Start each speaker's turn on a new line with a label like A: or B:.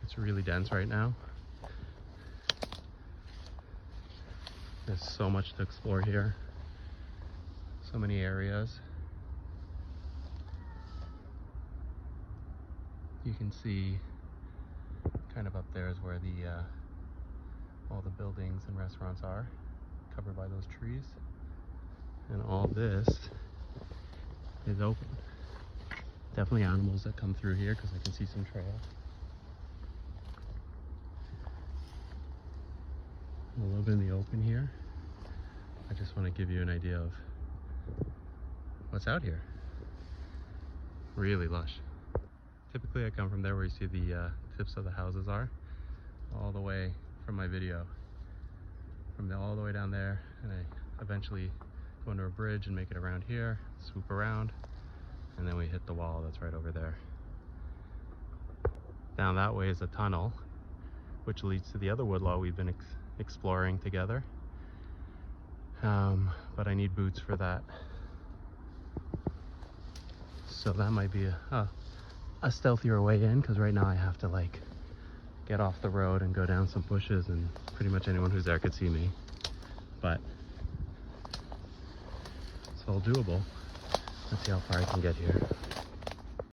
A: It's really dense right now. There's so much to explore here. So many areas. You can see kind of up there is where the all the buildings and restaurants are, covered by those trees. And all this is open. Definitely animals that come through here because I can see some trails. A little bit in the open here. I just want to give you an idea of what's out here. Really lush. Typically I come from there where you see the tips of the houses are, all the way from my video. All the way down there, and I eventually go under a bridge and make it around here, swoop around, and then we hit the wall that's right over there. Down that way is a tunnel, which leads to the other woodlot we've been exploring together. But I need boots for that. So that might be a stealthier way in, because right now I have to like get off the road and go down some bushes, and pretty much anyone who's there could see me. But it's all doable. Let's see how far I can get here.